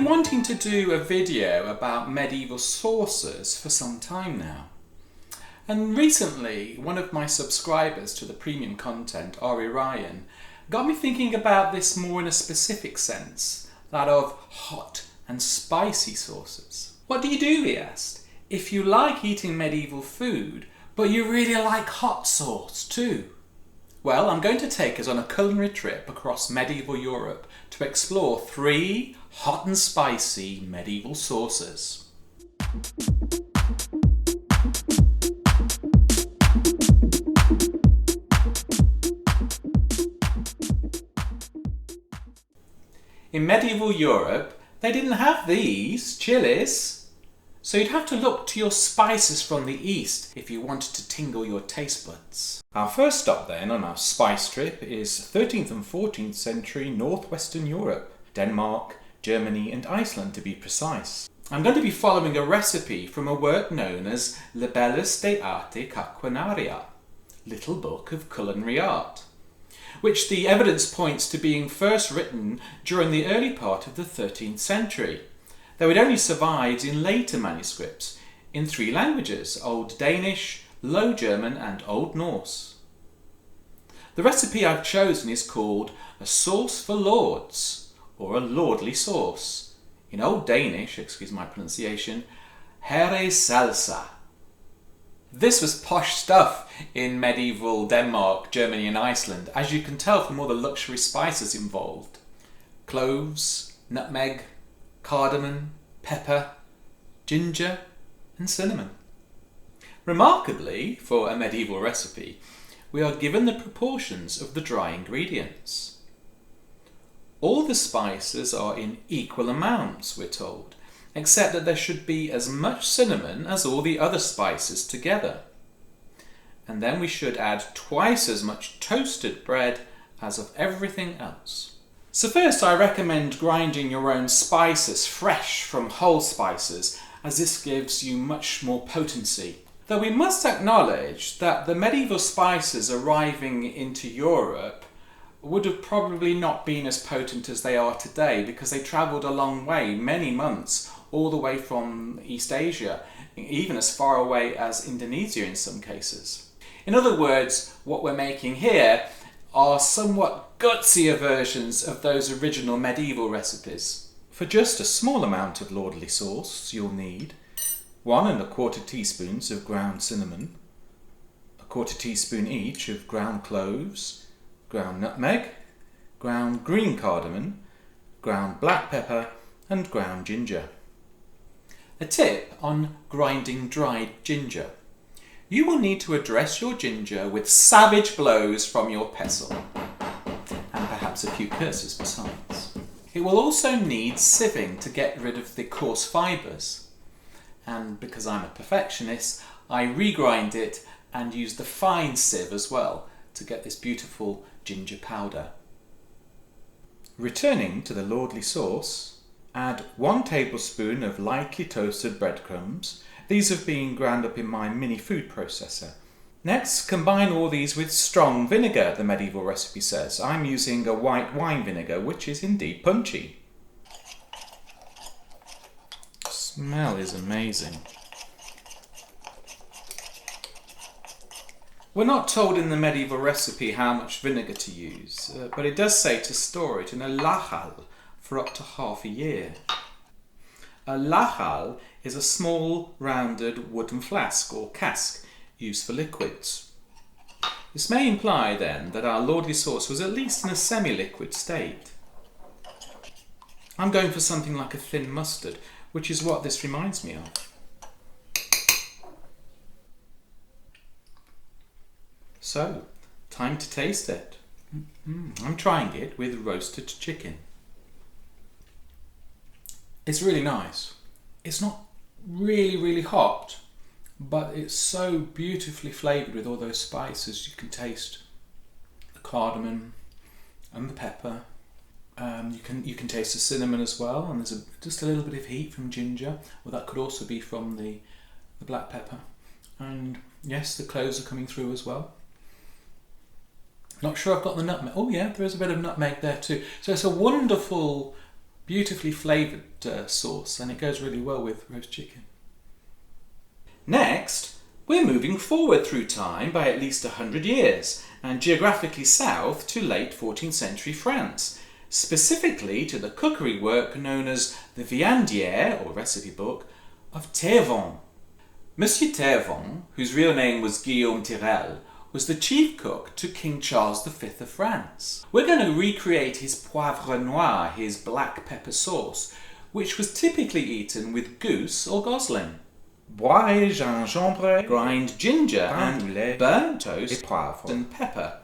wanting to do a video about medieval sauces for some time now. And recently, one of my subscribers to the premium content, Ryan, got me thinking about this more in a specific sense, that of hot and spicy sauces. What do you do, he asked, if you like eating medieval food, but you really like hot sauce too? Well, I'm going to take us on a culinary trip across medieval Europe to explore 3 hot and spicy medieval sauces. In medieval Europe, they didn't have these chillies, so you'd have to look to your spices from the east if you wanted to tingle your taste buds. Our first stop then on our spice trip is 13th and 14th century northwestern Europe, Denmark, Germany and Iceland to be precise. I'm going to be following a recipe from a work known as Libellus de arte coquinaria, Little Book of Culinary Art, which the evidence points to being first written during the early part of the 13th century, though it only survives in later manuscripts in 3 languages, Old Danish, Low German and Old Norse. The recipe I've chosen is called a sauce for lords, or a lordly sauce. In Old Danish, excuse my pronunciation, herre salsa. This was posh stuff in medieval Denmark, Germany and Iceland, as you can tell from all the luxury spices involved. Cloves, nutmeg, cardamom, pepper, ginger and cinnamon. Remarkably, for a medieval recipe, we are given the proportions of the dry ingredients. All the spices are in equal amounts, we're told, except that there should be as much cinnamon as all the other spices together. And then we should add twice as much toasted bread as of everything else. So first I recommend grinding your own spices fresh from whole spices, as this gives you much more potency. Though we must acknowledge that the medieval spices arriving into Europe would have probably not been as potent as they are today, because they travelled a long way, many months, all the way from East Asia, even as far away as Indonesia in some cases. In other words, what we're making here are somewhat gutsier versions of those original medieval recipes. For just a small amount of lordly sauce, you'll need 1 1/4 teaspoons of ground cinnamon, 1/4 teaspoon each of ground cloves, ground nutmeg, ground green cardamom, ground black pepper and ground ginger. A tip on grinding dried ginger. You will need to address your ginger with savage blows from your pestle, and perhaps a few curses besides. It will also need sieving to get rid of the coarse fibres, and because I'm a perfectionist, I regrind it and use the fine sieve as well to get this beautiful ginger powder. Returning to the lordly sauce, add 1 tablespoon of lightly toasted breadcrumbs. These have been ground up in my mini food processor. Next, combine all these with strong vinegar, the medieval recipe says. I'm using a white wine vinegar, which is indeed punchy. Smell is amazing. We're not told in the medieval recipe how much vinegar to use, but it does say to store it in a lachal for up to half a year. A lachal is a small, rounded wooden flask or cask used for liquids. This may imply then that our lordly sauce was at least in a semi-liquid state. I'm going for something like a thin mustard, which is what this reminds me of. So, time to taste it. I'm trying it with roasted chicken. It's really nice. It's not really hot, but it's so beautifully flavoured with all those spices. You can taste the cardamom and the pepper. You can taste the cinnamon as well, and there's just a little bit of heat from ginger. Well, that could also be from the black pepper. And yes, the cloves are coming through as well. Not sure I've got the nutmeg. Oh yeah, there is a bit of nutmeg there too. So it's a wonderful Beautifully flavoured sauce, and it goes really well with roast chicken. Next, we're moving forward through time by at least 100 years, and geographically south to late 14th century France, specifically to the cookery work known as the Viandier, or recipe book, of Taillevent. Monsieur Taillevent, whose real name was Guillaume Tirel, was the chief cook to King Charles V of France. We're going to recreate his poivre noir, his black pepper sauce, which was typically eaten with goose or gosling. Bois et gingembre, grind ginger and burnt toast, poivre and pepper.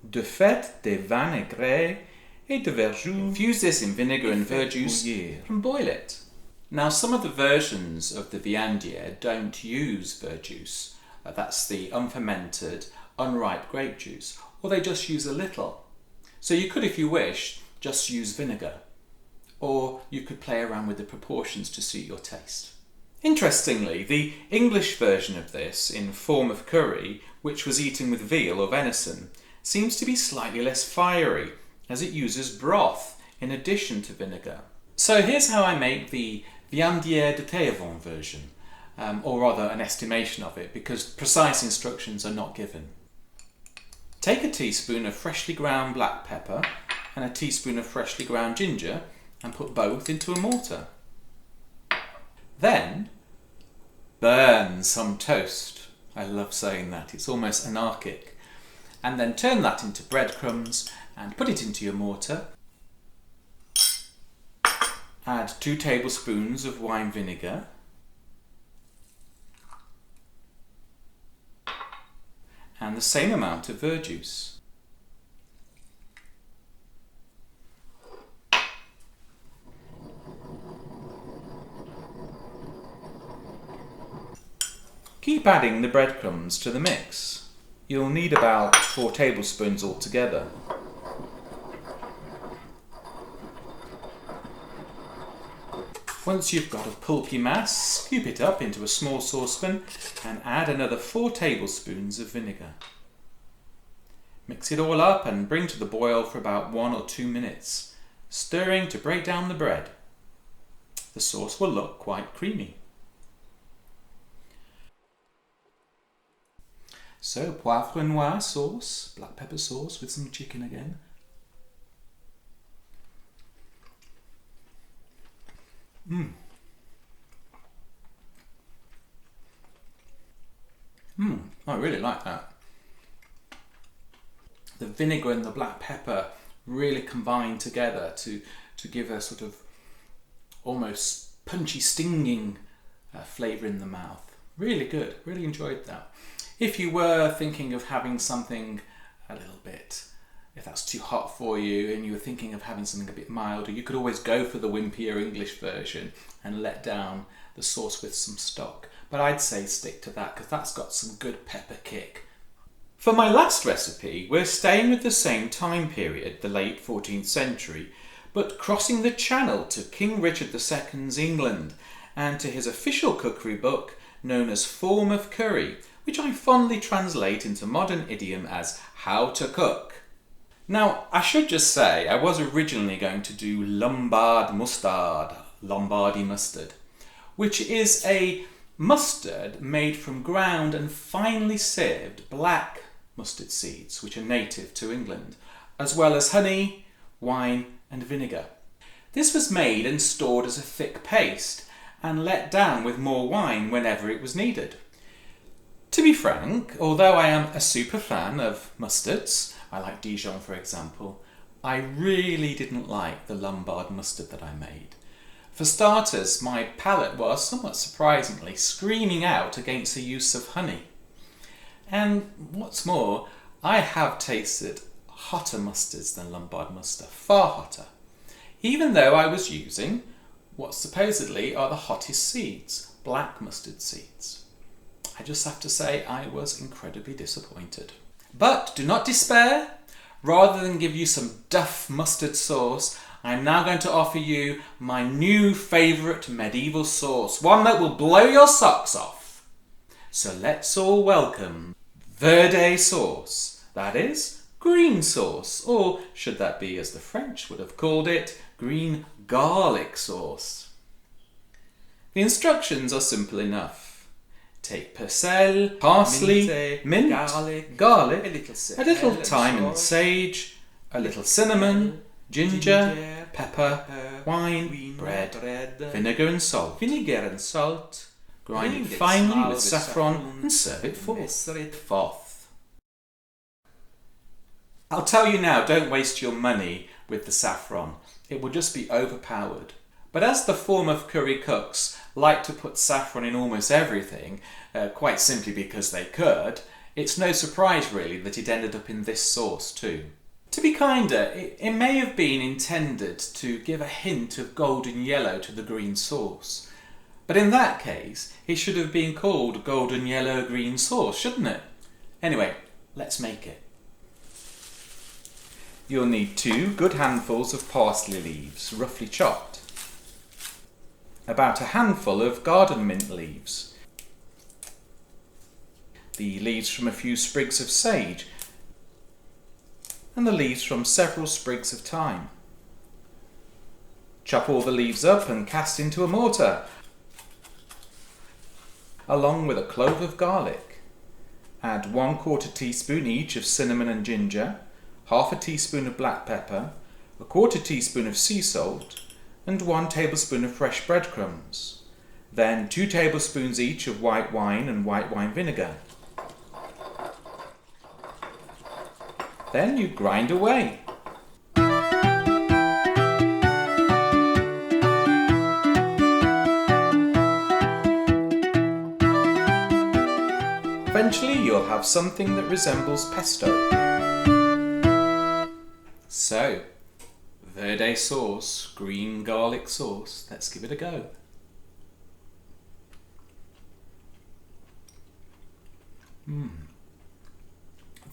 De fait, des vinaigres et de verjus. Infuse this in vinegar and verjuice and boil it. Now, some of the versions of the Viandier don't use verjuice. That's the unfermented, unripe grape juice, or they just use a little. So you could, if you wish, just use vinegar, or you could play around with the proportions to suit your taste. Interestingly, the English version of this, in Forme of Cury, which was eaten with veal or venison, seems to be slightly less fiery, as it uses broth in addition to vinegar. So here's how I make the Viandier de Taillevent version, or rather an estimation of it, because precise instructions are not given. Take a teaspoon of freshly ground black pepper and a teaspoon of freshly ground ginger and put both into a mortar. Then, burn some toast. I love saying that, it's almost anarchic. And then turn that into breadcrumbs and put it into your mortar. Add 2 tablespoons of wine vinegar. And the same amount of verjuice. Keep adding the breadcrumbs to the mix. You'll need about 4 tablespoons altogether. Once you've got a pulpy mass, scoop it up into a small saucepan and add another 4 tablespoons of vinegar. Mix it all up and bring to the boil for about 1 or 2 minutes, stirring to break down the bread. The sauce will look quite creamy. So, poivre noir sauce, black pepper sauce with some chicken again. I really like that. The vinegar and the black pepper really combine together to give a sort of almost punchy, stinging flavour in the mouth. Really good, really enjoyed that. If you were thinking of having something a little bit, if that's too hot for you and you were thinking of having something a bit milder, you could always go for the wimpier English version and let down the sauce with some stock. But I'd say stick to that because that's got some good pepper kick. For my last recipe, we're staying with the same time period, the late 14th century, but crossing the Channel to King Richard II's England and to his official cookery book known as Forme of Cury, which I fondly translate into modern idiom as How to Cook. Now, I should just say I was originally going to do Lombardy mustard, which is a mustard made from ground and finely sieved black mustard seeds, which are native to England, as well as honey, wine and vinegar. This was made and stored as a thick paste and let down with more wine whenever it was needed. To be frank, although I am a super fan of mustards, I like Dijon for example, I really didn't like the Lombard mustard that I made. For starters, my palate was, somewhat surprisingly, screaming out against the use of honey. And what's more, I have tasted hotter mustards than Lombard mustard, far hotter, even though I was using what supposedly are the hottest seeds, black mustard seeds. I just have to say I was incredibly disappointed. But do not despair. Rather than give you some duff mustard sauce, I'm now going to offer you my new favourite medieval sauce, one that will blow your socks off. So let's all welcome Verde sauce, that is, green sauce, or should that be, as the French would have called it, green garlic sauce. The instructions are simple enough. Take persil, parsley, mint, garlic, a little thyme and sage, a little cinnamon, ginger, pepper, wine, bread, vinegar and salt. Grind it finely with saffron and serve it forth. I'll tell you now, don't waste your money with the saffron. It will just be overpowered. But as the Forme of curry cooks like to put saffron in almost everything, quite simply because they could, it's no surprise really that it ended up in this sauce too. To be kinder, it may have been intended to give a hint of golden yellow to the green sauce. But in that case, it should have been called golden yellow green sauce, shouldn't it? Anyway, let's make it. You'll need 2 good handfuls of parsley leaves, roughly chopped. About a handful of garden mint leaves. The leaves from a few sprigs of sage, and the leaves from several sprigs of thyme. Chop all the leaves up and cast into a mortar, along with a clove of garlic. Add 1/4 teaspoon each of cinnamon and ginger, 1/2 teaspoon of black pepper, 1/4 teaspoon of sea salt, and 1 tablespoon of fresh breadcrumbs. Then 2 tablespoons each of white wine and white wine vinegar. Then you grind away. Eventually you'll have something that resembles pesto. So, verde sauce, green garlic sauce, let's give it a go.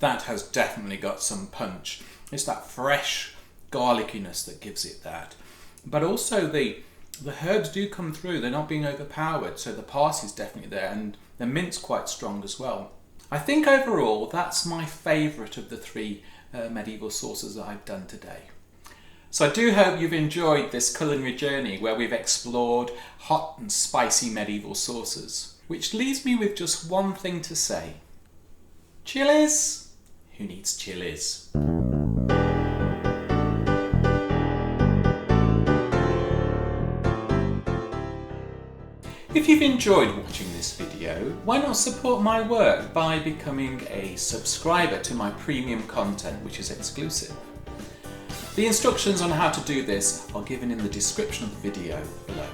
That has definitely got some punch. It's that fresh garlickiness that gives it that. But also the herbs do come through, they're not being overpowered, so the parsley's definitely there, and the mint's quite strong as well. I think overall that's my favourite of the 3 medieval sauces that I've done today. So I do hope you've enjoyed this culinary journey where we've explored hot and spicy medieval sauces, which leaves me with just one thing to say. Chillies? Who needs chillies? If you've enjoyed watching this video, why not support my work by becoming a subscriber to my premium content, which is exclusive. The instructions on how to do this are given in the description of the video below.